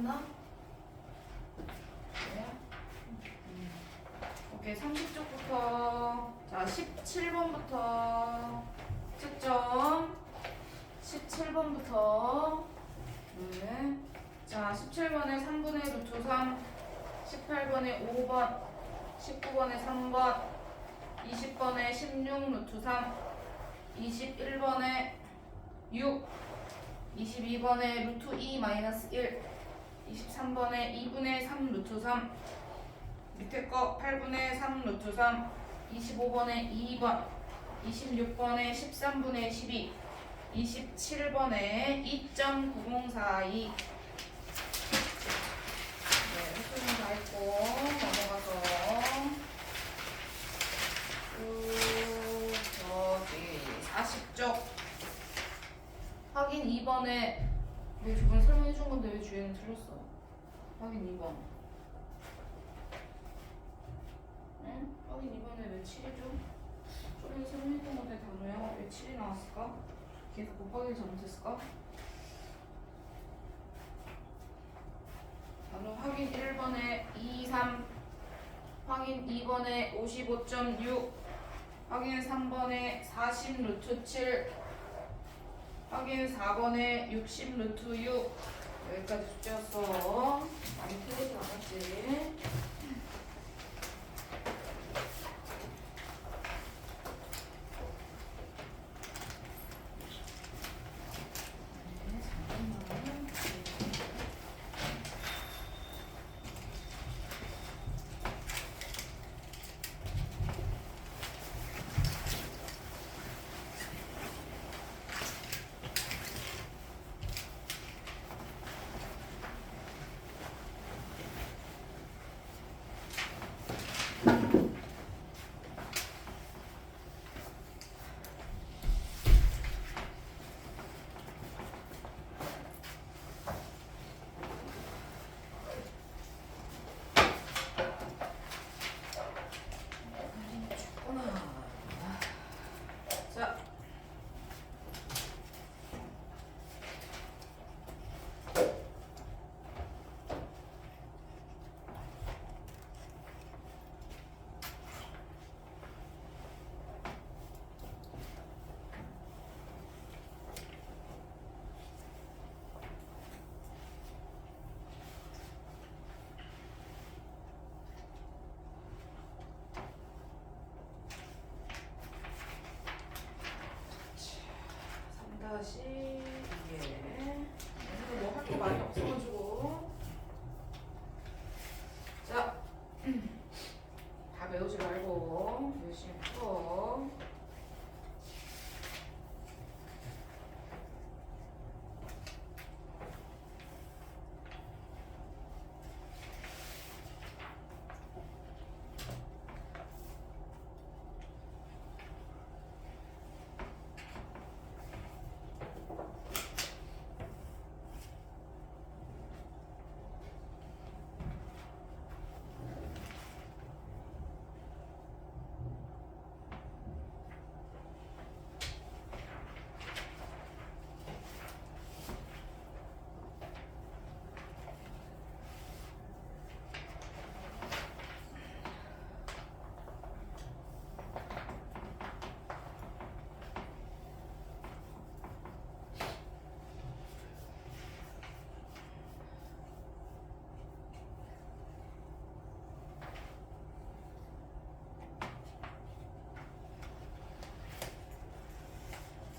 했나? 네. 오케이, 30쪽부터. 자, 17번부터 채점. 17번부터. 네. 자, 17번에 3분의 루트 3, 18번에 5번, 19번에 3번, 20번에 16 루트 3, 21번에 6, 22번에 루트 2 마이너스 1, 23번에 2분의 3 루트 3, 밑에 거 8분의 3 루트 3, 25번에 2번, 26번에 13분의 12, 27번에 2.9042. 네, 횟수는 다 했고 넘어가서 저기 40쪽 확인 2번에 왜 저번에 설명해 준 건데 왜 주에는 틀렸어? 확인 2번. 응? 확인 2번에 왜 7이죠? 저번에 설명했던 건데 단어야 왜 7이 나왔을까? 계속 곱하기를 잘못했을까? 단어 확인 1번에 2, 3, 확인 2번에 55.6, 확인 3번에 40 루트 7, 확인 4번에 60 루트 6. 여기까지 숙제였어. 많이 틀리지 않았지? 자, 다시 이게 뭐 할 게 많이 없어가지고 자, 다 외우지 말고 열심히 풀어.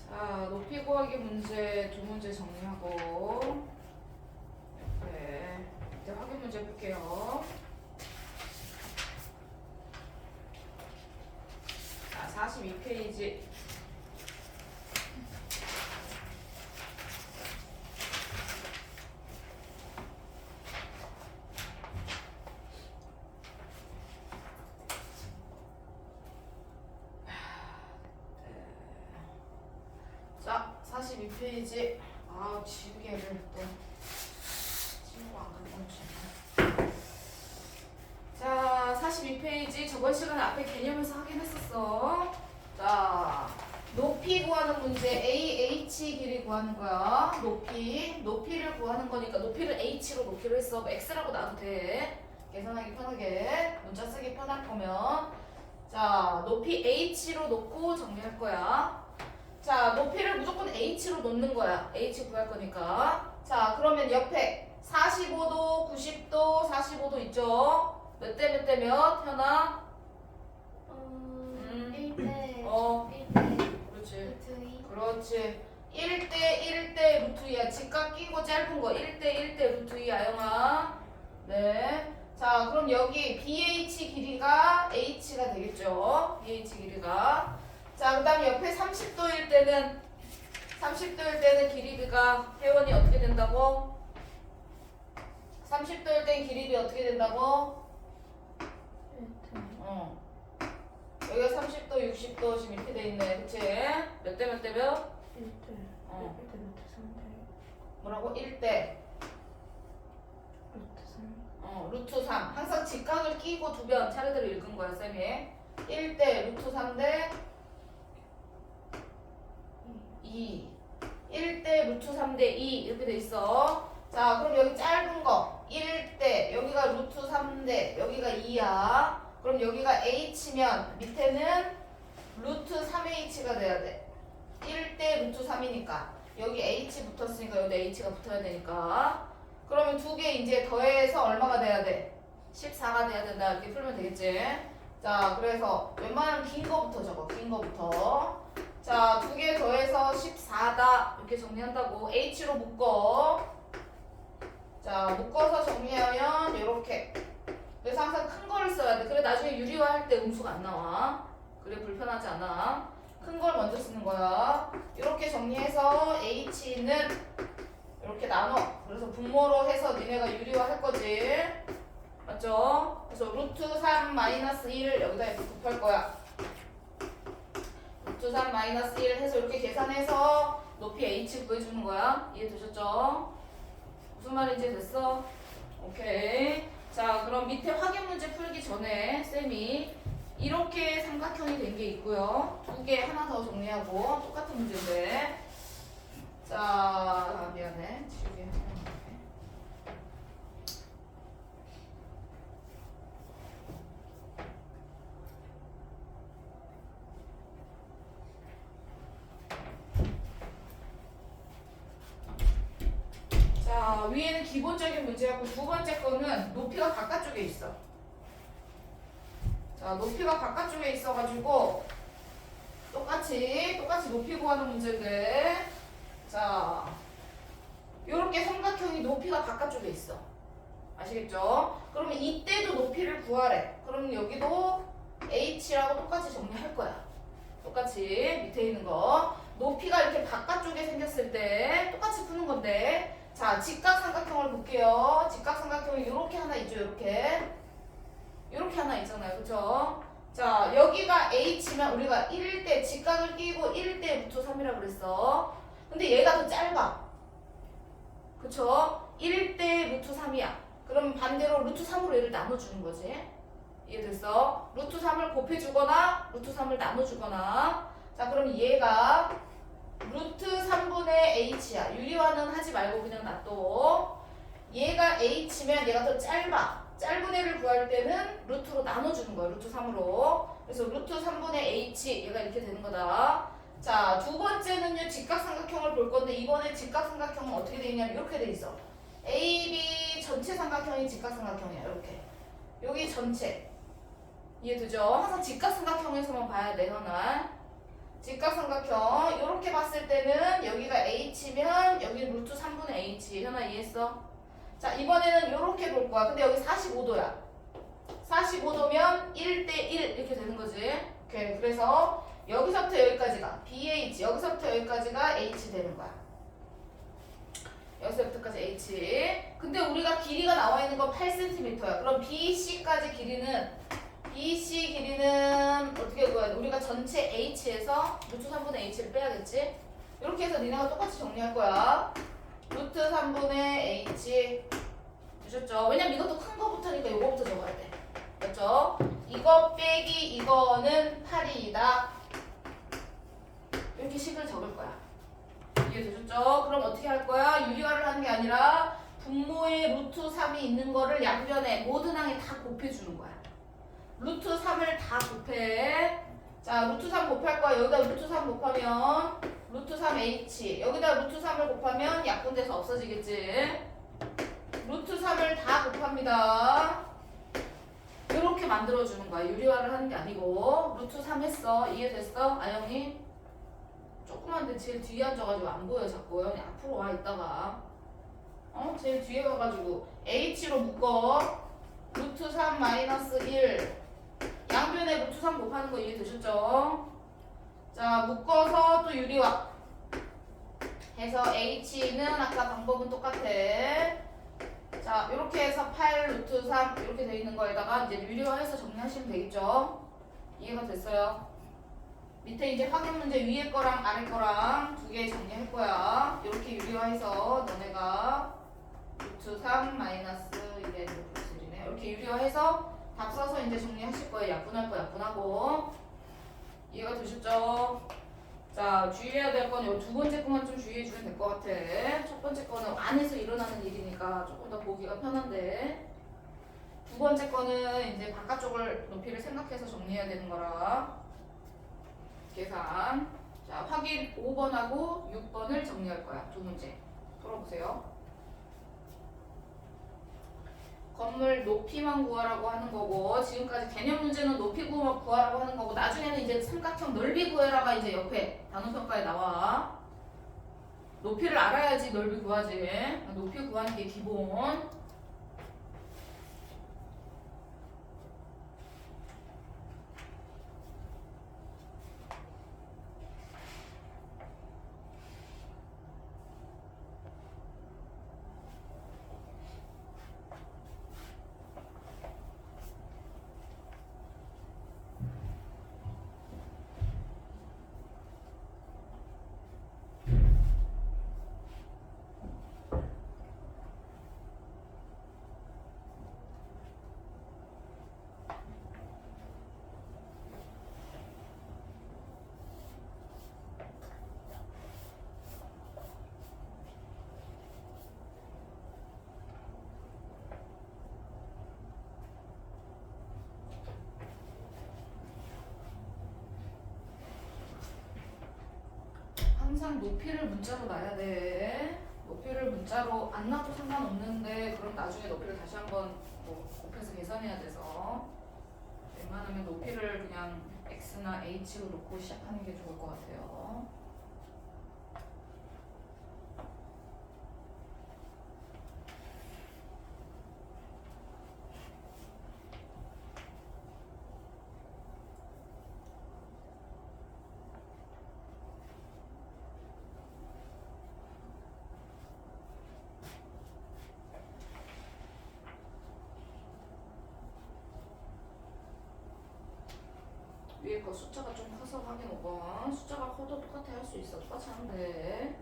자, 높이 구하기 문제 두 문제 정리하고 네, 이제 확인 문제 볼게요. 자, 42페이지. 자, 42페이지. 아, 지우개를 또 친구가 안 갖다 주네. 자, 42페이지. 저번 시간에 앞에 개념에서 확인했었어. 자, 높이 구하는 문제 AH 길이 구하는 거야. 높이를 구하는 거니까 높이를 H로 놓기로 했어. 뭐 X라고 놔도 돼. 계산하기 편하게 문자 쓰기 편할 거면 자 높이 H로 놓고 정리할 거야. 자 높이를 무조건 H로 놓는 거야. H 구할 거니까. 자 그러면 옆에 45도, 90도, 45도 있죠? 몇 대 몇 대 몇? 현아? 1대 어. 1대 그렇지. 루트 2 그렇지. 1대 1대 루트 2야. 직각 끼고 짧은 거 1대 1대 루트 2 아영아. 네. 자, 그럼 여기 BH 길이가 H가 되겠죠. BH 길이가. 자, 그다음에 옆에 30도일 때는 길이가 혜원이 어떻게 된다고? 30도일 땐 길이가 어떻게 된다고? 여기가 30도, 60도 지금 이렇게 돼 있네. 그치? 몇 대 몇 대 몇? 1대 어. 1대 루트 3대 뭐라고? 1대 루트 3 루트 3. 항상 직각을 끼고 두 변 차례대로 읽은 거야, 쌤이. 1대 루트 3대 2. 1대 루트 3대 2 이렇게 돼 있어. 자, 그럼 여기 짧은 거 1대 여기가 루트 3대 여기가 2야. 그럼 여기가 H면 밑에는 루트 3H가 돼야 돼. 1대 루트 3이니까 여기 H 붙었으니까 여기 H가 붙어야 되니까. 그러면 두 개 이제 더해서 얼마가 돼야 돼? 14가 돼야 된다. 이렇게 풀면 되겠지? 자, 그래서 웬만하면 긴 거부터 적어. 긴 거부터. 자, 두 개 더해서 14다. 이렇게 정리한다고. H로 묶어. 자, 묶어서 정리하면 이렇게. 그래서 항상 큰 거를 써야 돼. 그래 나중에 유리화할 때 음수가 안 나와. 그래 불편하지 않아. 큰 걸 먼저 쓰는 거야. 이렇게 정리해서 H는 이렇게 나눠. 그래서 분모로 해서 니네가 유리화 할 거지. 맞죠? 그래서 루트 3 마이너스 1을 여기다 이렇게 곱할 거야. 루트 3 마이너스 1 해서 이렇게 계산해서 높이 H 구해주는 거야. 이해되셨죠? 무슨 말인지 됐어? 오케이. 자, 그럼 밑에 확인 문제 풀기 전에 쌤이 이렇게 삼각형이 된 게 있고요. 두 개 하나 더 정리하고 똑같은 문제인데. 자, 미안해. 지우개. 자, 위에는 기본적인 문제였고 두 번째 거는 높이가 바깥쪽에 있어. 자, 높이가 바깥쪽에 있어가지고 똑같이 높이 구하는 문제인데 자, 요렇게 삼각형이 높이가 바깥쪽에 있어. 아시겠죠? 그러면 이때도 높이를 구하래. 그러면 여기도 H라고 똑같이 정리할 거야. 똑같이 밑에 있는 거. 높이가 이렇게 바깥쪽에 생겼을 때 똑같이 푸는 건데 자, 직각삼각형을 볼게요. 직각삼각형이 이렇게 하나 있죠. 이렇게 하나 있잖아요. 그쵸? 자, 여기가 H면 우리가 1대 직각을 끼고 1대 루트 3이라고 그랬어. 근데 얘가 더 짧아. 그쵸? 1대 루트 3이야. 그럼 반대로 루트 3으로 얘를 나눠주는 거지. 이해됐어? 루트 3을 곱해주거나 루트 3을 나눠주거나 자, 그럼 얘가 루트 3분의 H야. 유리화는 하지 말고 그냥 놔둬. 얘가 H면 얘가 더 짧아. 짧은 애를 구할 때는 루트로 나눠주는 거야. 루트 3으로. 그래서 루트 3분의 H 얘가 이렇게 되는 거다. 자, 두 번째는요. 직각삼각형을 볼 건데 이번에 직각삼각형은 어떻게 돼 있냐면 이렇게 돼 있어. AB 전체 삼각형이 직각삼각형이야. 이렇게. 여기 전체. 이해되죠? 항상 직각삼각형에서만 봐야 돼. 현아. 직각삼각형 이렇게 봤을 때는 여기가 H면 여기 루트 3분의 H. 현아 이해했어? 자, 이번에는 이렇게 볼 거야. 근데 여기 45도야. 45도면 1대 1 이렇게 되는 거지. 오케이. 그래서 여기서부터 여기까지가 BH, 여기서부터 여기까지가 H 되는 거야. 여기서부터까지 H. 근데 우리가 길이가 나와 있는 건 8cm야. 그럼 BC까지 BC 길이는 어떻게 구해야 돼? 우리가 전체 H에서 루트 3분의 H를 빼야겠지? 이렇게 해서 니네가 똑같이 정리할 거야. 루트 3분의 H 주셨죠? 왜냐면 이것도 큰 거부터니까 이거부터 적어야 돼. 맞죠? 이거 빼기 이거는 8이다. 이렇게 식을 적을 거야. 이해되셨죠? 그럼 어떻게 할 거야? 유리화를 하는 게 아니라 분모에 루트 3이 있는 거를 양변에 모든 항에 다 곱해주는 거야. 루트 3을 다 곱해. 자, 루트 3 곱할 거야. 여기다 루트 3 곱하면 루트 3h. 여기다 루트 3을 곱하면 약분돼서 없어지겠지. 루트 3을 다 곱합니다. 이렇게 만들어주는 거야. 유리화를 하는 게 아니고. 루트 3 했어. 이해됐어? 아영이? 조그만데 제일 뒤에 앉아가지고 안 보여 자꾸. 영이 앞으로 와 있다가. 제일 뒤에 가가지고 h로 묶어. 루트 3 마이너스 1. 양변에 루트 3 곱하는 거 이해되셨죠? 자, 묶어서 또 유리화 해서 h는 아까 방법은 똑같아. 자, 이렇게 해서 8 루트 3 이렇게 돼 있는 거에다가 이제 유리화해서 정리하시면 되겠죠? 이해가 됐어요? 밑에 이제 확인 문제 위에 거랑 아래 거랑 두 개 정리할 거야. 이렇게 유리화해서 너네가 루트 3 마이너스 1의 루트 1이네. 이렇게 유리화해서 답 써서 이제 정리하실 거예요. 약분할 거 약분하고. 이해가 되셨죠? 자, 주의해야 될 건 요 두 번째 거만 좀 주의해 주면 될 것 같아. 첫 번째 거는 안에서 일어나는 일이니까 조금 더 보기가 편한데, 두 번째 거는 이제 바깥쪽을 높이를 생각해서 정리해야 되는 거라. 계산. 자, 확인 5번하고 6번을 정리할 거야. 두 문제. 풀어보세요. 건물 높이만 구하라고 하는 거고, 지금까지 개념 문제는 높이 구하라고 하는 거고, 나중에는 이제 삼각형 넓이 구해라가 이제 옆에 단원평가에 나와. 높이를 알아야지 넓이 구하지. 높이 구하는 게 기본. 항상 높이를 문자로 놔야 돼. 높이를 문자로 안 놔도 상관없는데, 그럼 나중에 높이를 다시 한번 뭐 곱해서 계산해야 돼서 웬만하면 높이를 그냥 x나 h로 놓고 시작하는 게 좋을 것 같아요. 위에 거 숫자가 좀 커서 확인 5번. 숫자가 커도 똑같아 할 수 있어. 똑같이 하면 돼.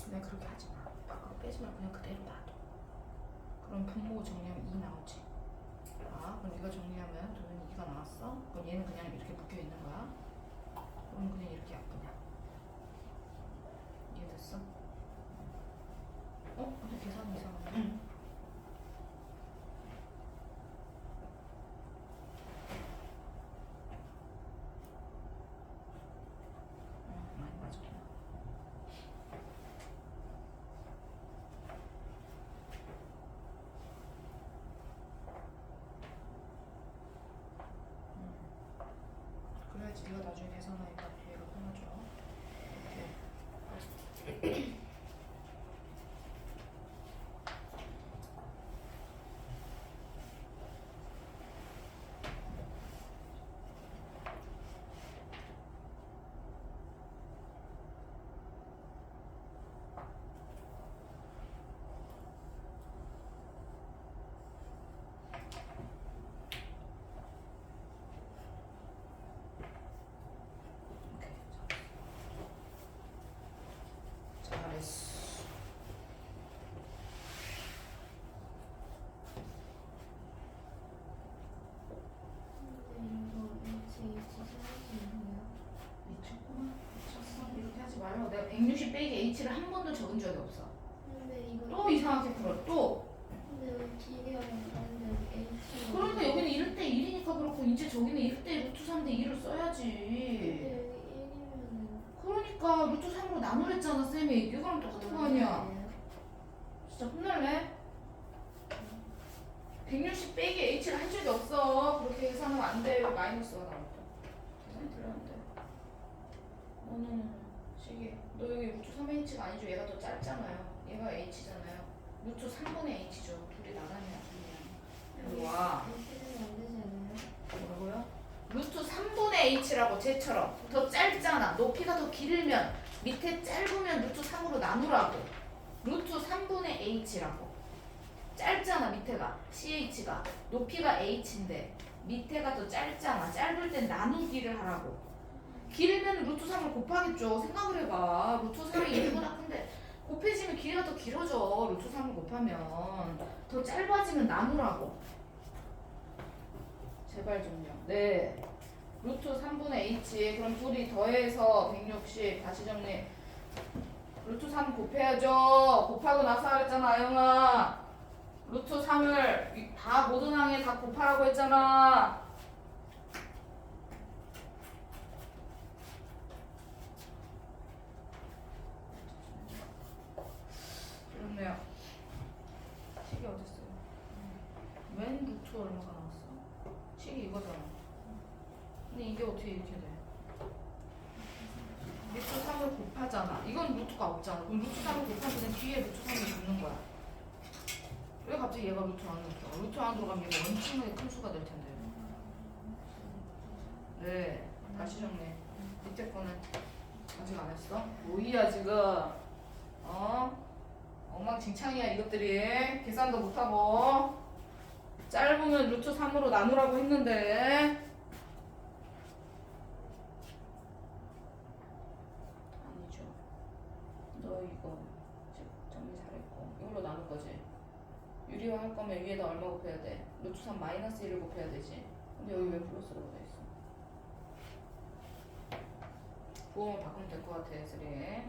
그냥 그렇게 하지 마. 밖으로 빼지 말고 그냥 그대로 놔둬. 그럼 분모 정리하면 2 나오지. 아, 그럼 이거 정리하면 도면이 2가 나왔어? 그럼 얘는 그냥 이렇게 묶여 있는 거야. 그럼 그냥 이렇게 약분해. 이해됐어? 근데 계산이 이상하네. 많이 맞았구나. 얘가 나중에 계산하니까 얘가 편하죠. 잘했어. 근데 이거 H 사라지네요. 미쳤구나. 미쳤어. 이렇게 하지 말고 내가 160 빼기 h를 한 번도 적은 적이 없어. 근데 이거 또 이상하게 풀어. 또. 근데 여기 길이가 다른데 H. 그러니까 여기는 1대 1이니까 그렇고 이제 저기는 1대 루트 3대 2를 써야지. 근데 여기 1이면은 그러니까 루트 3으로 나누랬잖아 쌤이. 이거랑 똑같은 거 아니야. 진짜 혼날래? 160 빼기 h를 한 적이 없어. 그렇게 계산하면 안 돼. 마이너스가 나올 때. 계산이 들렸는데. 너는 시기. 너 여기 루트 3h가 아니죠. 얘가 더 짧잖아요. 얘가 h잖아요. 루트 3분의 h죠. 둘이 나란히 나중이야. 이리 와. H는 안 되지 않아요? 뭐라고요? 루트 3분의 h라고 쟤처럼 더 짧잖아. 높이가 더 길면 밑에 짧으면 루트 3으로 나누라고. 루트 3분의 h라고. 짧잖아 밑에가 ch가 높이가 h인데 밑에가 더 짧잖아. 짧을 땐 나누기를 하라고. 길면 루트 3을 곱하겠죠. 생각을 해봐. 루트 3이 1보다 큰데 곱해지면 길이가 더 길어져. 루트 3을 곱하면 더 짧아지면 나누라고. 제발 좀요. 네. 루트 3분의 h. 그럼 둘이 더해서 160. 다시 정리. 루트 3 곱해야죠. 곱하고 나서 하랬잖아, 아영아. 루트 3을 다 모든 항에 다 곱하라고 했잖아. 그렇네요. 식이 어딨어요? 웬 루트 얼마가 나왔어? 식이 이거잖아. 근데 이게 어떻게 이렇게 돼? 루트 3을 곱하잖아. 이건 루트가 없잖아. 그럼 루트 3을 곱하면 그냥 뒤에 루트 3을 붙는 거야. 왜 갑자기 얘가 루트 안으로 들어가? 루트 안으로 들어가면 얘가 엄청나게 큰 수가 될 텐데. 네. 다시 정리. 밑에 거는 아직 안 했어? 뭐야 지금? 어? 엉망진창이야 이것들이. 계산도 못하고. 짧으면 루트 3으로 나누라고 했는데. 아니죠. 너 이거 정리 잘했고. 이걸로 나눌 거지. 유리화 할 거면 위에다 얼마 곱해야 돼? 루트 3 마이너스 1을 곱해야 되지. 근데 여기 왜 플러스라고 돼 있어? 부호만 바꾸면 될 것 같아, 쓰리. 네,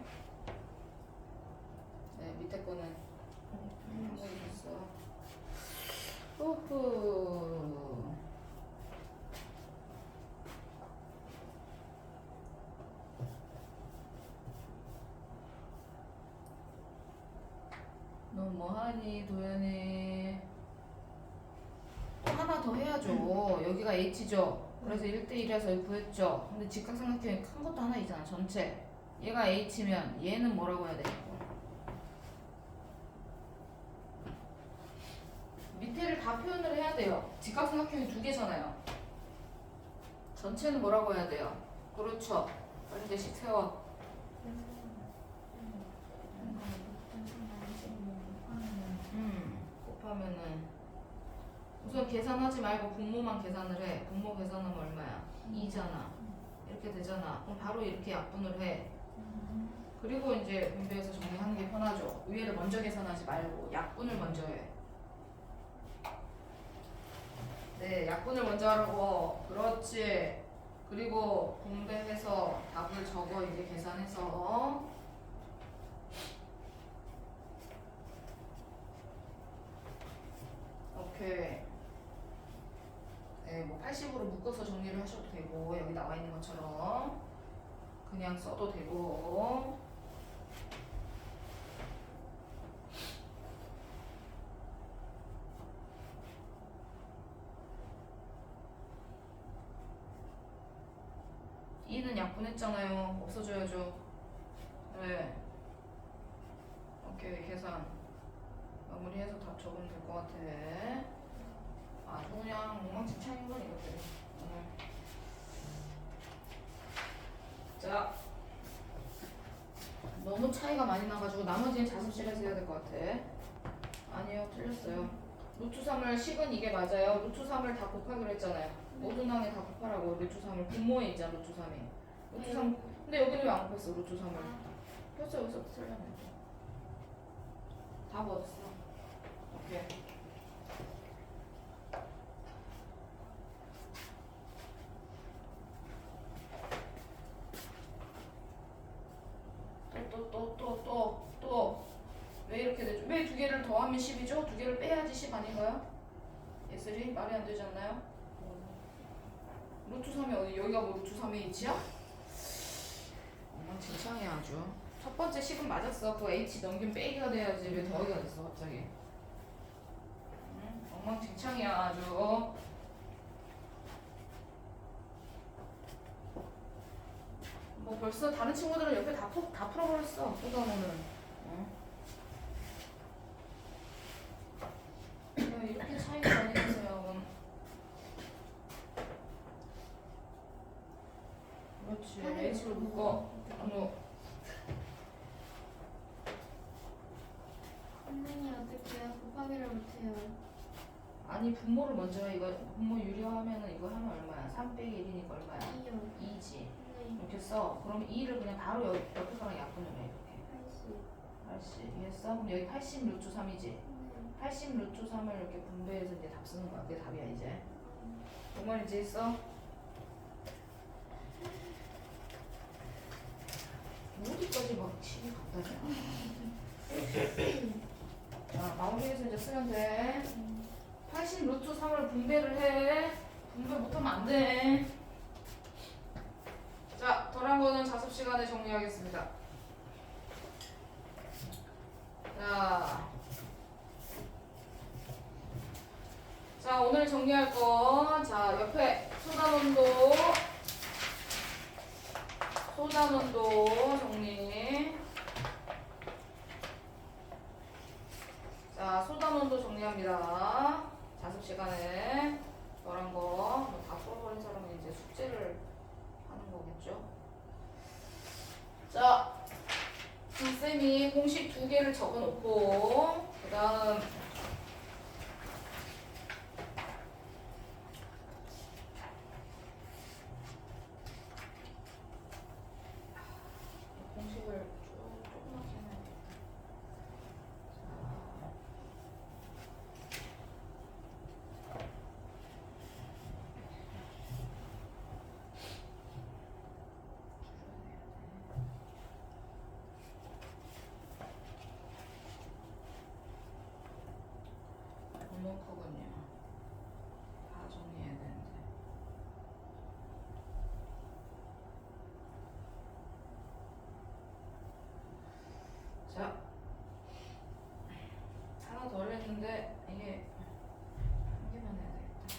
밑에 거는 한 번 있었어. 후후. 너 뭐하니, 도연이? 또 하나 더 해야죠. 여기가 h죠. 그래서 1대1이라서 여기 구했죠. 근데 직각삼각형이 큰 것도 하나 있잖아, 전체. 얘가 h면 얘는 뭐라고 해야 되냐고. 밑에를 다 표현을 해야 돼요. 직각삼각형이 두 개잖아요. 전체는 뭐라고 해야 돼요? 그렇죠. 빨리 대씩 세워. 곱하면은 우선 계산하지 말고 분모만 계산을 해. 분모 계산하면 얼마야? 2잖아. 이렇게 되잖아. 그럼 바로 이렇게 약분을 해. 그리고 이제 분배해서 정리하는 게 편하죠. 위에를 먼저 계산하지 말고 약분을 먼저 해. 네, 약분을 먼저 하라고. 그렇지. 그리고 분배해서 답을 적어. 이제 계산해서. 오케이. 네, 뭐 80으로 묶어서 정리를 하셔도 되고 여기 나와 있는 것처럼 그냥 써도 되고. 2는 약분했잖아요. 없어져야죠. 네. 오케이, 계산 마무리해서 다 적으면 될 것 같아. 아주 그냥 엉망진창인 건 이것들이. 자, 너무 차이가 많이 나가지고 나머지는 자습실에서 해야 될 것 같아. 아니요, 틀렸어요. 루트 3을 식은 이게 맞아요. 루트 3을 다 곱하기로 했잖아요. 모든 항에 다 곱하라고. 루트 3을 분모에 있잖아. 루트 3이. 루트 3. 근데 여기는 왜 안 곱했어? 루트 3을. 그래서 여기서 틀렸네. 다 얻었어. 오케이. 또. 왜 이렇게 되죠? 왜 두 개를 더하면 10이죠? 두 개를 빼야지 10 아닌가요? 예슬이? 말이 안 되지 않나요? 루트 3이 어디? 여기가 뭐 루트 3의 h야? 엉망진창이야 아주. 첫 번째 식은 맞았어. 그 h 넘긴 빼기가 돼야지. 왜 더하기가 됐어 갑자기? 응? 엉망진창이야 아주. 뭐 벌써 다른 친구들은 옆에 다 풀어버렸어. 소담오는. 야, 이렇게 차이가 많이 나세요. 그렇지. H로 묶어. 선생님 어떻게 곱하기를 못해요? 아니 분모를 먼저 해. 이거 분모 유리하면은 이거 하면 얼마야? 3 빼기 1이니까 얼마야? 2요. 2지. 네. 이렇게 써. 그럼 2를 그냥 바로 옆에 거랑 약분을 해. 이렇게. 80 이해했어? 그럼 여기 80 루트 3이지? 80 루트 3을 이렇게 분배해서 이제 답 쓰는 거야. 그게 답이야 이제. 뭔 말인지 했어? 어디까지 막 치기 갖다냐. 자, 마무리해서 이제 쓰면 돼. 80 루트 3을 분배를 해. 분배 못하면 안 돼. 자, 덜한 거는 자습 시간에 정리하겠습니다. 자, 오늘 정리할 거. 자, 옆에 소단온도 정리. 자, 소단온도 정리합니다. 자습 시간에 덜한 거. 다 풀어버린 사람은 이제 숙제를 하는 거겠죠. 자, 쌤이 공식 2개를 적어 놓고, 그 다음, 공식을 조그맣게 해놔야겠다. 너무 크군요. 다 정리해야 되는데. 자, 하나 더 했는데 이게 한 개만 해야 되겠다.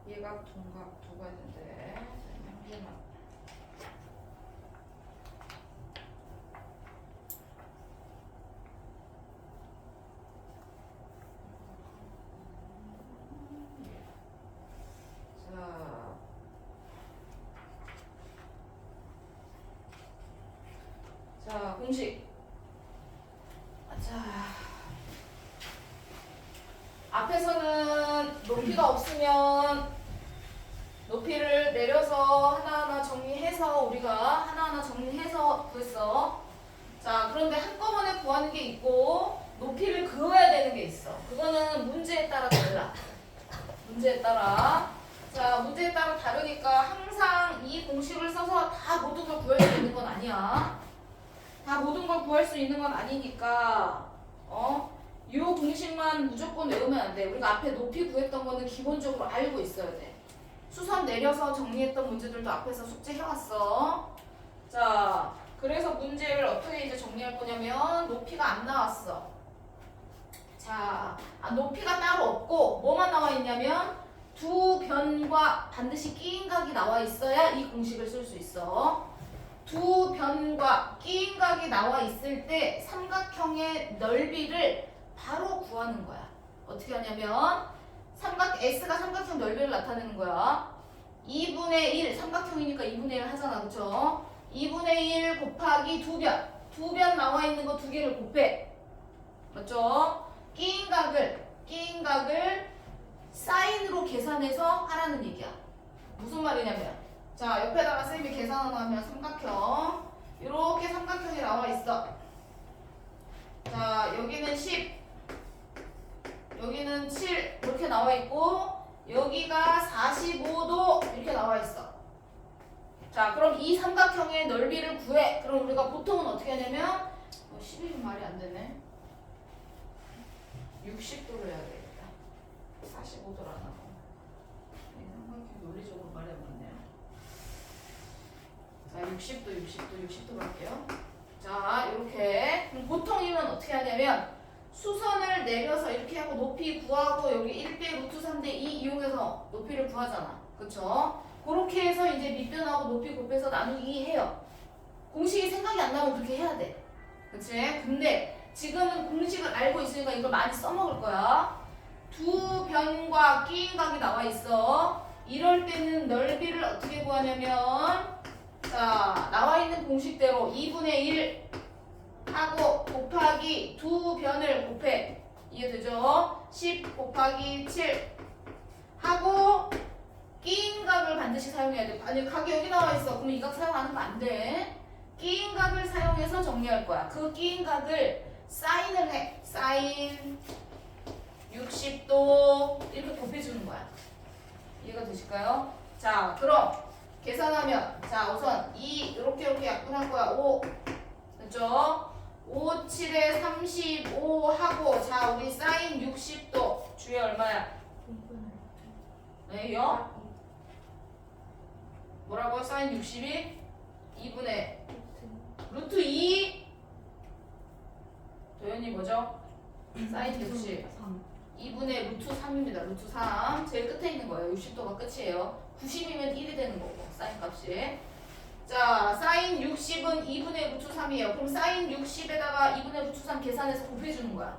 얘가 두가 있는데 한 개만. 자, 공식. 자, 앞에서는 높이가 없으면 높이를 내려서 하나하나 정리해서 우리가 하나하나 정리해서 구했어. 자, 그런데 한꺼번에 구하는 게 있고 높이를 그어야 되는 게 있어. 그거는 문제에 따라 달라. 문제에 따라. 자, 문제에 따라 다르니까 항상 이 공식을 써서 다 모든 걸 구할 수 있는 건 아니야. 다 모든 걸 구할 수 있는 건 아니니까 이 공식만 무조건 외우면 안 돼. 우리가 앞에 높이 구했던 거는 기본적으로 알고 있어야 돼. 수선 내려서 정리했던 문제들도 앞에서 숙제해왔어. 자, 그래서 문제를 어떻게 이제 정리할 거냐면 높이가 안 나왔어. 자, 높이가 따로 없고 뭐만 나와 있냐면 두 변과 반드시 끼인 각이 나와 있어야 이 공식을 쓸 수 있어. 두 변과 끼인 각이 나와 있을 때 삼각형의 넓이를 바로 구하는 거야. 어떻게 하냐면 S가 삼각형 넓이를 나타내는 거야. 2분의 1 삼각형이니까 2분의 1 하잖아. 그쵸? 2분의 1 곱하기 두 변. 두 변 나와 있는 거 두 개를 곱해. 맞죠? 끼인 각을 사인으로 계산해서 하라는 얘기야. 무슨 말이냐면 자 옆에다가 쌤이 계산하면 삼각형 이렇게 삼각형이 나와 있어. 자 여기는 10 여기는 7 이렇게 나와 있고 여기가 45도 이렇게 나와 있어. 자 그럼 이 삼각형의 넓이를 구해. 그럼 우리가 보통은 어떻게 하냐면 11은 말이 안 되네. 60도로 해야 되겠다. 45도로 안 하고. 이 삼각형 논리적으로 말이 안 맞네요. 자 60도 갈게요. 자 이렇게 그럼 보통이면 어떻게 하냐면 수선을 내려서 이렇게 하고 높이 구하고 여기 1대 루트 3대 2 이용해서 높이를 구하잖아. 그쵸? 그렇게 해서 이제 밑변하고 높이 곱해서 나누기 해요. 공식이 생각이 안 나면 그렇게 해야 돼. 그치? 근데 지금은 공식을 알고 있으니까 이걸 많이 써먹을 거야. 두 변과 끼인 각이 나와 있어. 이럴 때는 넓이를 어떻게 구하냐면 자 나와 있는 공식대로 2분의 1 하고 곱하기 두 변을 곱해. 이해되죠? 10 곱하기 7 하고 끼인 각을 반드시 사용해야 돼. 아니 각이 여기 나와 있어. 그럼 이 각 사용하는 거 안 돼. 끼인 각을 사용해서 정리할 거야. 그 끼인 각을 사인을 해. 사인 60도 이렇게 곱해주는 거야. 이해가 되실까요? 자 그럼 계산하면 자 우선 2 이렇게 약분할 거야. 5 됐죠? 5, 7에 35 하고 자 우리 사인 60도 주에 얼마야? 네요? 뭐라고? 사인 60이 2분의 루트 2 도현이 뭐죠? 사인 60 2분의 루트 3입니다. 루트 3 제일 끝에 있는 거예요. 60도가 끝이에요. 90이면 1이 되는 거고 사인 값이 자 사인 60은 2분의 루트 3이에요. 그럼 사인 60에다가 2분의 루트 3 계산해서 곱해주는 거야.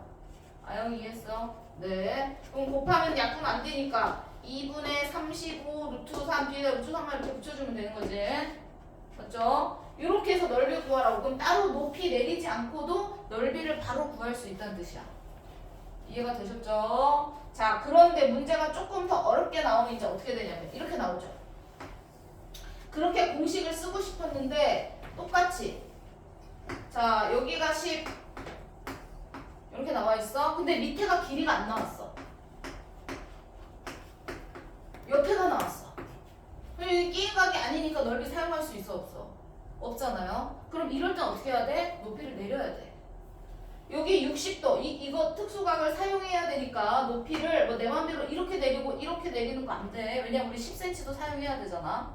아영 이해했어? 네. 그럼 곱하면 약분 안 되니까 2분의 35 루트 3 뒤에다 루트 3만 이렇게 붙여주면 되는 거지. 맞죠? 이렇게 해서 넓이 구하라고. 그럼 따로 높이 내리지 않고도 넓이를 바로 구할 수 있다는 뜻이야. 이해가 되셨죠? 자 그런데 문제가 조금 더 어렵게 나오면 이제 어떻게 되냐면 이렇게 나오죠. 그렇게 공식을 쓰고 싶었는데 똑같이 자 여기가 10 이렇게 나와 있어. 근데 밑에가 길이가 안 나왔어. 옆에가 나왔어. 그럼 여기 끼인 각이 아니니까 넓이 사용할 수 있어 없어? 없잖아요. 그럼 이럴 땐 어떻게 해야 돼? 높이를 내려야 돼. 여기 60도 이거 특수각을 사용해야 되니까 높이를 뭐 내 맘대로 이렇게 내리고 이렇게 내리는 거 안 돼. 왜냐면 우리 10cm도 사용해야 되잖아.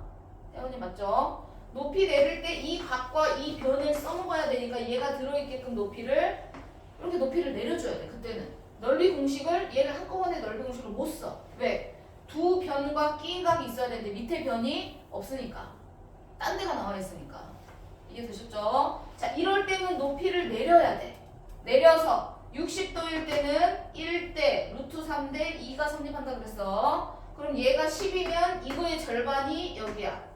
혜원이 맞죠? 높이 내릴 때 이 각과 이 변을 써먹어야 되니까 얘가 들어있게끔 높이를 이렇게 높이를 내려줘야 돼. 그때는 넓이 공식을 얘를 한꺼번에 넓이 공식을 못 써. 왜? 두 변과 끼인 각이 있어야 되는데 밑에 변이 없으니까 딴 데가 나와 있으니까. 이해되셨죠? 자 이럴 때는 높이를 내려야 돼. 내려서 60도일 때는 1대 루트 3대 2가 성립한다 그랬어. 그럼 얘가 10이면 이거의 절반이 여기야.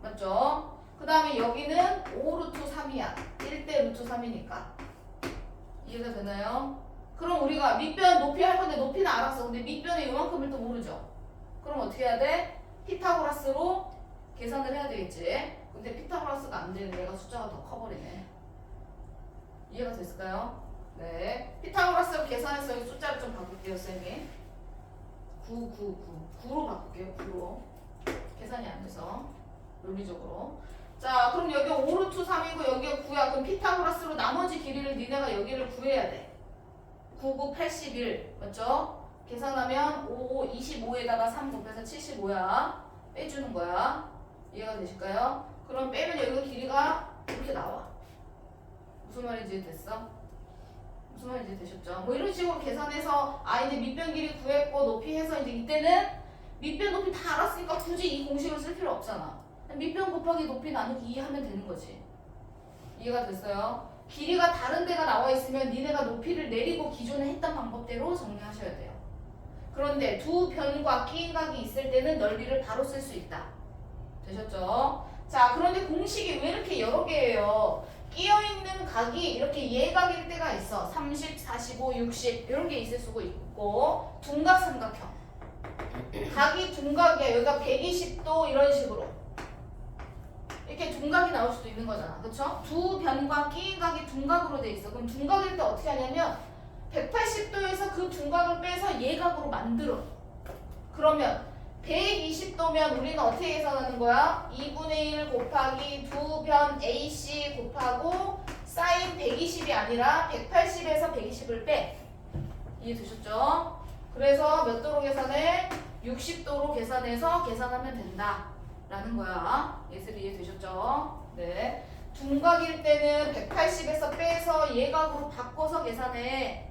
맞죠? 그 다음에 여기는 5 루트 3이야. 1대 루트 3이니까. 이해가 되나요? 그럼 우리가 밑변 높이 할 건데 높이는 알았어. 근데 밑변의 요만큼을 또 모르죠. 그럼 어떻게 해야 돼? 피타고라스로 계산을 해야 되겠지. 근데 피타고라스가 안 되는 얘가 숫자가 더 커버리네. 이해가 됐을까요? 네. 피타고라스로 계산해서 여기 숫자를 좀 바꿀게요, 쌤이. 9로 바꿀게요, 9로. 계산이 안 돼서. 논리적으로. 자, 그럼 여기 5루트 3이고 여기가 9야. 그럼 피타고라스로 나머지 길이를 니네가 여기를 구해야 돼. 9, 9, 81. 맞죠? 계산하면 5, 25에다가 3 곱해서 75야. 빼주는 거야. 이해가 되실까요? 그럼 빼면 여기 길이가 이렇게 나와. 무슨 말인지 됐어? 무슨 말인지 되셨죠? 뭐 이런 식으로 계산해서 이제 밑변 길이 구했고 높이 해서 이제 이때는 밑변 높이 다 알았으니까 굳이 이 공식을 쓸 필요 없잖아. 밑변 곱하기 높이 나누기 2 하면 되는 거지. 이해가 됐어요? 길이가 다른 데가 나와 있으면 니네가 높이를 내리고 기존에 했던 방법대로 정리하셔야 돼요. 그런데 두 변과 끼인 각이 있을 때는 넓이를 바로 쓸 수 있다. 되셨죠? 자, 그런데 공식이 왜 이렇게 여러 개예요? 끼어있는 각이 이렇게 예각일 때가 있어. 30, 45, 60 이런 게 있을 수가 있고 둔각, 삼각형. 각이 둔각이야. 여기가 120도 이런 식으로. 이렇게 둔각이 나올 수도 있는 거잖아. 그쵸? 두 변과 끼인 각이 둔각으로 돼 있어. 그럼 둔각일 때 어떻게 하냐면 180도에서 그 둔각을 빼서 예각으로 만들어. 그러면 120도면 우리는 어떻게 계산하는 거야? 2분의 1 곱하기 두 변 AC 곱하고 사인 120이 아니라 180에서 120을 빼. 이해되셨죠? 그래서 몇 도로 계산해? 60도로 계산해서 계산하면 된다. 라는 거야. 예슬이 이해되셨죠? 네. 둔각일 때는 180에서 빼서 예각으로 바꿔서 계산해.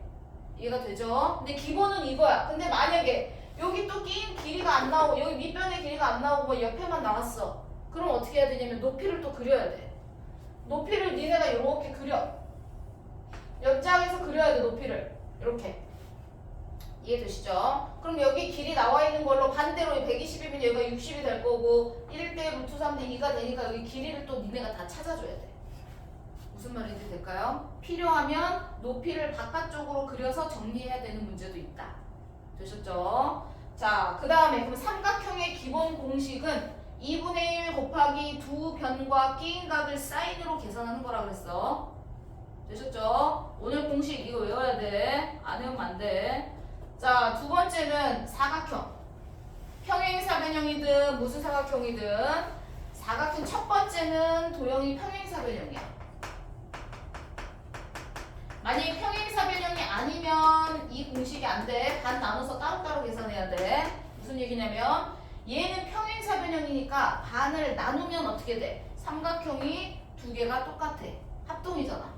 이해가 되죠? 근데 기본은 이거야. 근데 만약에 여기 또 끼인 길이가 안 나오고 여기 밑변의 길이가 안 나오고 옆에만 나왔어. 그럼 어떻게 해야 되냐면 높이를 또 그려야 돼. 높이를 니네가 이렇게 그려. 옆장에서 그려야 돼. 높이를 이렇게. 이해되시죠? 그럼 여기 길이 나와 있는 걸로 반대로 120이면 여기가 60이 될 거고 1대 루트 3대 2가 되니까 여기 길이를 또 니네가 다 찾아줘야 돼. 무슨 말인지 될까요? 필요하면 높이를 바깥쪽으로 그려서 정리해야 되는 문제도 있다. 되셨죠? 자, 그 다음에 그럼 삼각형의 기본 공식은 2분의 1 곱하기 두 변과 끼인 각을 사인으로 계산하는 거라 그랬어. 되셨죠? 오늘 공식 이거 외워야 돼. 안 외우면 안 돼. 자, 두 번째는 사각형. 평행사변형이든 무슨 사각형이든 사각형 첫 번째는 도형이 평행사변형이야. 만약에 평행사변형이 아니면 이 공식이 안 돼. 반 나눠서 따로따로 계산해야 돼. 무슨 얘기냐면 얘는 평행사변형이니까 반을 나누면 어떻게 돼? 삼각형이 두 개가 똑같아. 합동이잖아.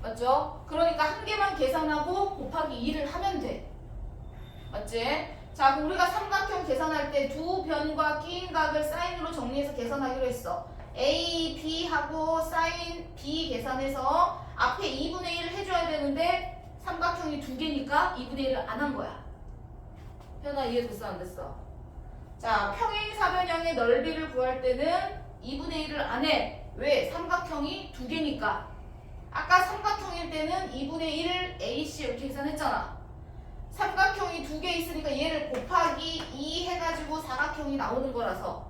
맞죠? 그러니까 한 개만 계산하고 곱하기 2를 하면 돼. 맞지? 자, 그럼 우리가 삼각형 계산할 때 두 변과 끼인 각을 사인으로 정리해서 계산하기로 했어. A, B 하고 사인 B 계산해서 앞에 2분의 1을 해줘야 되는데 삼각형이 두 개니까 2분의 1을 안 한 거야. 현아 이해됐어 안 됐어? 자, 평행사변형의 넓이를 구할 때는 2분의 1을 안 해. 왜? 삼각형이 두 개니까. 아까 삼각형일 때는 2분의 1을 AC 이렇게 계산했잖아. 삼각형이 두 개 있으니까 얘를 곱하기 2 해가지고 사각형이 나오는 거라서.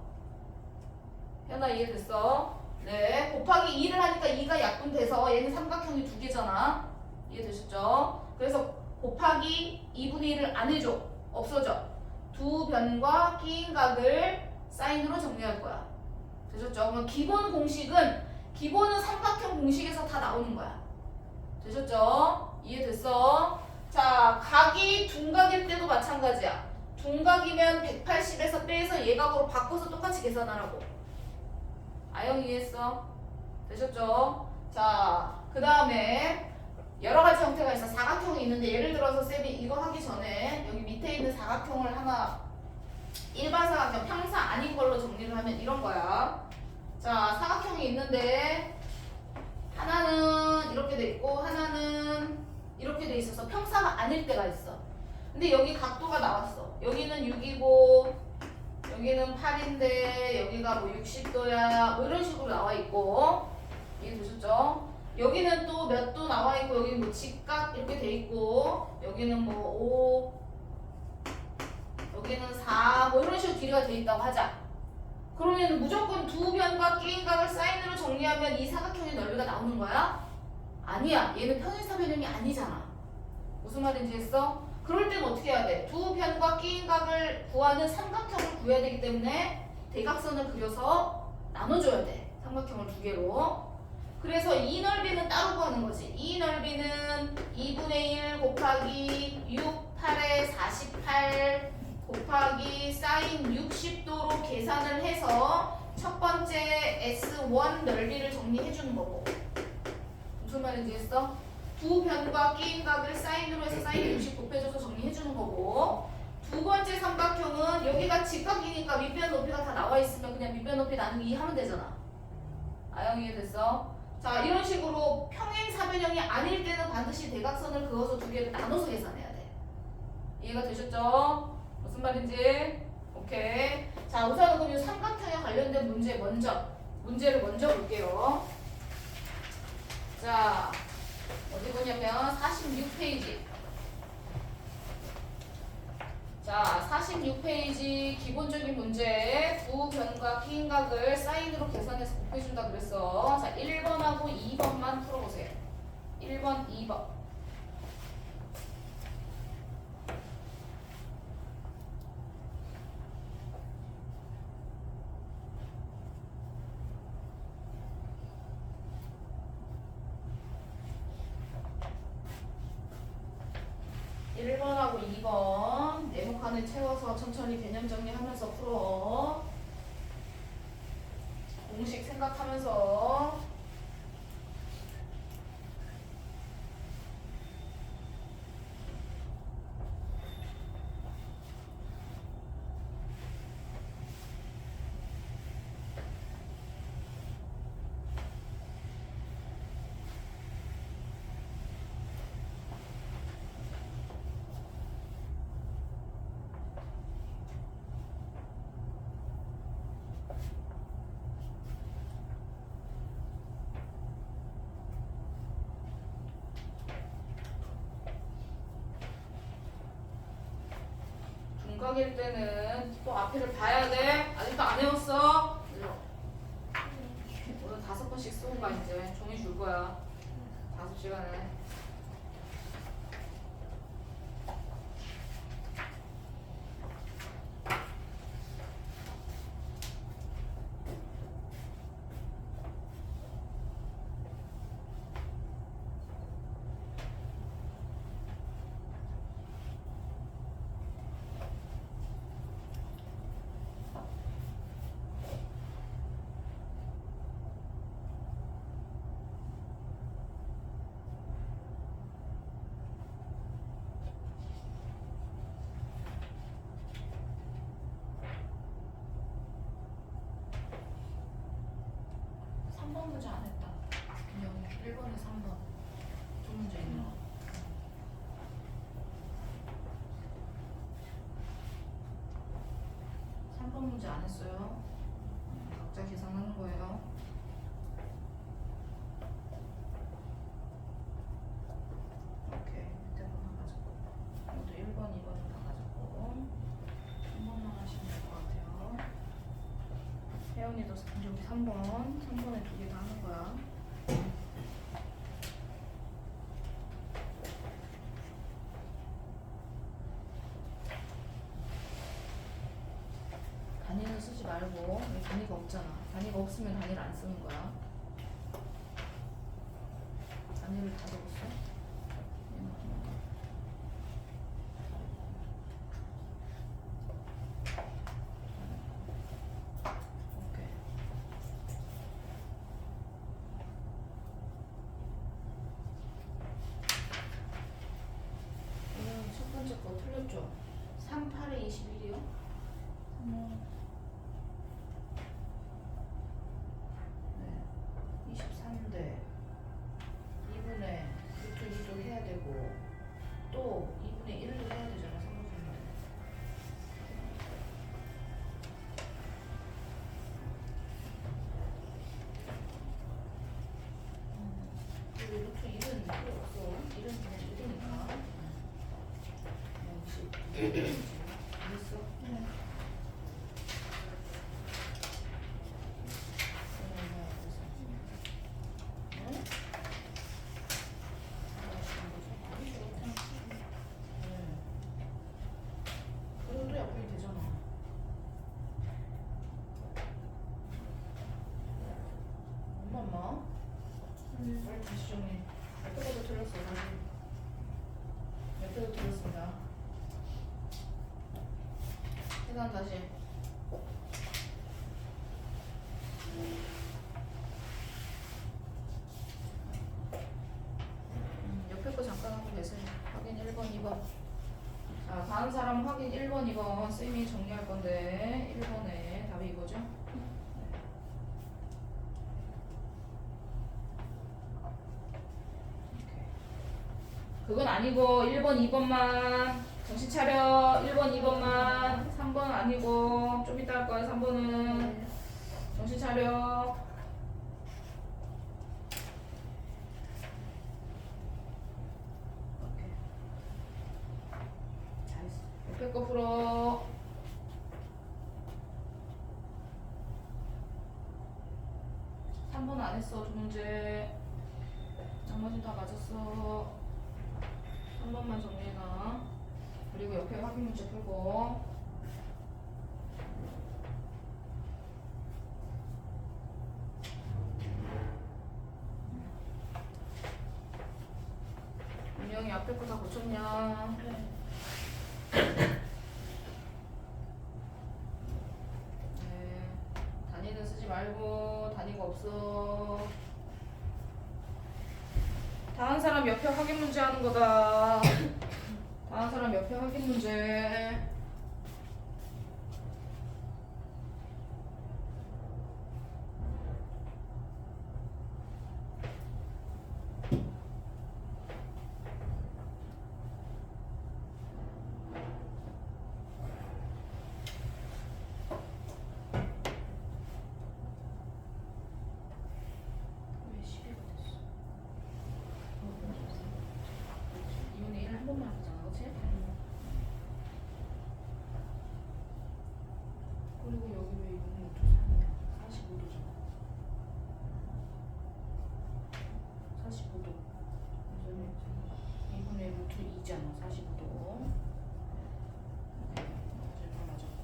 현아 이해됐어? 네. 곱하기 2를 하니까 2가 약분돼서 얘는 삼각형이 두 개잖아. 이해되셨죠? 그래서 곱하기 2분의 1을 안 해줘. 없어져. 두 변과 끼인 각을 사인으로 정리할 거야. 되셨죠? 그럼 기본 공식은 기본은 삼각형 공식에서 다 나오는 거야. 되셨죠? 이해됐어? 자, 각이 둔각일 때도 마찬가지야. 둔각이면 180에서 빼서 예각으로 바꿔서 똑같이 계산하라고. 아영 이해했어? 되셨죠? 자, 그 다음에 여러 가지 형태가 있어. 사각형이 있는데 예를 들어서 쌤이 이거 하기 전에 여기 밑에 있는 사각형을 하나 일반 사각형, 평사 아닌 걸로 정리를 하면 이런 거야. 자, 사각형이 있는데 하나는 이렇게 돼 있고 하나는 이렇게 돼 있어서 평사가 아닐 때가 있어. 근데 여기 각도가 나왔어. 여기는 6이고 여기는 8인데 여기가 뭐 60도야 뭐 이런 식으로 나와 있고. 이해되셨죠? 여기는 또 몇 도 나와 있고 여기는 뭐 직각 이렇게 돼 있고 여기는 뭐 5 여기는 4 뭐 이런 식으로 길이가 돼 있다고 하자. 그러면 무조건 두 변과 끼인 각을 사인으로 정리하면 이 사각형의 넓이가 나오는 거야? 아니야. 얘는 평행사변형이 아니잖아. 무슨 말인지 했어? 그럴 때는 어떻게 해야 돼? 두 변과 끼인 각을 구하는 삼각형을 구해야 되기 때문에 대각선을 그려서 나눠줘야 돼. 삼각형을 두 개로. 그래서 이 넓이는 따로 구하는 거지. 이 넓이는 2분의 1 곱하기 6, 8에 48 곱하기 사인 60도로 계산을 해서 첫 번째 S1 넓이를 정리해 주는 거고. 무슨 말인지 했어? 두 변과 끼인 각을 사인으로 해서 사인 60 곱해줘서 정리해주는 거고, 두 번째 삼각형은 여기가 직각이니까 밑변 높이가 다 나와 있으면 그냥 밑변 높이 나누기 하면 되잖아. 아영 이해됐어? 자, 이런 식으로 평행 사변형이 아닐 때는 반드시 대각선을 그어서 두 개를 나눠서 계산해야 돼. 이해가 되셨죠? 무슨 말인지? 오케이. 자, 우선은 그럼 이 삼각형에 관련된 문제를 먼저 볼게요. 자, 어디 보냐면 46페이지. 자, 46페이지 기본적인 문제 두 변과 끼인 각을 사인으로 계산해서 곱해준다 그랬어. 자, 1번하고 2번만 풀어보세요. 1번, 2번. 일번하고 2번 네모칸을 채워서 천천히 개념 정리하면서 풀어. 공식 생각하면서. 중각일 때는 또 앞에를 봐야 돼. 아직도 안 외웠어? 오늘 5번씩 쓰고 가. 이제 종이 줄 거야. 5시간에. 문제 안 했다. 그냥 1번에 3번 두 문제 있는 거. 삼 번 문제 안 했어요. 각자 계산하는 거예요. 오케이. 밑에 거 다 가졌고. 이것도 1번, 2번은 다 가졌고. 3번만 하시면 될 것 같아요. 혜연이도 여기 3번에 두 개 다 하는 거야. 단위는 쓰지 말고, 여기 단위가 없잖아. 단위가 없으면 단위를 안 쓰는 거야. 단위를 다 적었어? 첫 번째 거 틀렸죠? 3, 8에 21이요? 네. 23대 2분의 루트 2도 해야 되고 또 2분의 1도 해야 되잖아. 삼각형인데. 그리고 루트 1은 필요 없어. 1은 그냥 1이니까. 알겠어? 네. 그래도 약분이 되잖아. 엄마. 빨리 다시 정리. 옆에도 틀렸어. 다시. 옆에도 틀렸습니다. 계산 다시. 사람 확인 1번, 2번 쌤이 정리할 건데 1번에 답이 이거죠? 그건 아니고 1번, 2번만 정신 차려. 1번, 2번만 3번 아니고 좀 이따 할 거야. 3번은 네. 정신 차려. 오케이. 잘했어. 옆에 거 풀어. 삼 번 안 했어. 두 문제. 나머지 다 맞았어. 3번만 정리해놔. 그리고 옆에 확인 문제 풀고. 분명히 앞에 거 다 고쳤냐? 네. 단위는 쓰지 말고 단위가 없어. 다른 사람 옆에 확인 문제 하는 거다. 다른 사람 옆에 확인 문제. 왜 12가 됐어? 2분의 1을 한 번만 하잖아, 그치? 그리고 여기 왜 2분의 5도 3이야? 45도잖아. 45도. 2분의 루트 2잖아, 45도. 네, 다 맞았고.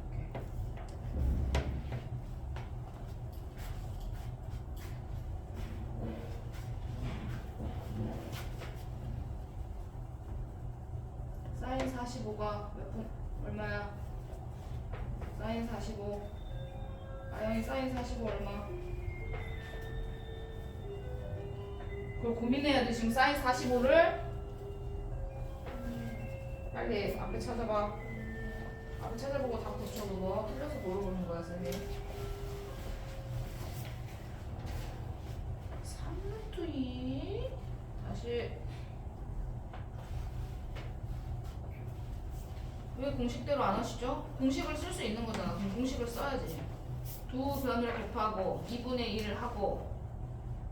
이렇게. 사인 45가 몇 분? 얼마야? 사인 45. 아영이 사인 45 얼마? 그걸 고민해야 돼. 지금 사인 45를 빨리 앞에 찾아봐. 앞에 찾아보고 다 고쳐 그거. 틀려서 물어보는 거야, 쌤이. 3루트 2. 다시. 왜 공식대로 안 하시죠? 공식을 쓸 수 있는 거잖아. 그럼 공식을 써야지. 두 변을 곱하고 2분의 1을 하고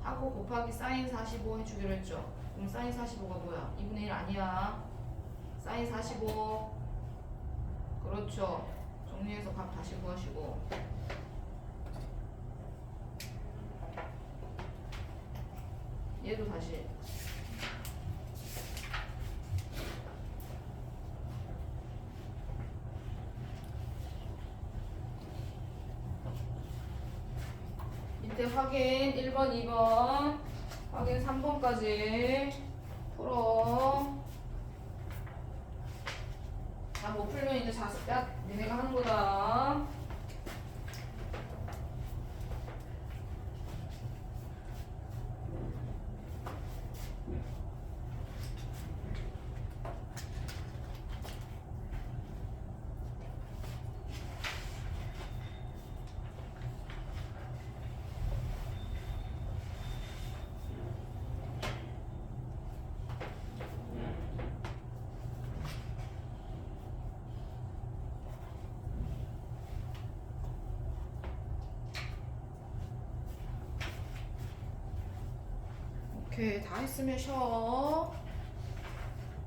곱하기 사인 45 해주기로 했죠. 그럼 사인 45가 뭐야? 2분의 1 아니야. 사인 45. 그렇죠. 정리해서 값 다시 구하시고. 얘도 다시. 밑에 확인 1번, 2번, 확인 3번까지 풀어. 다 못 풀면 이제 자습 야 니네가 하는 거다. 오케이, 다 했으면 쉬어.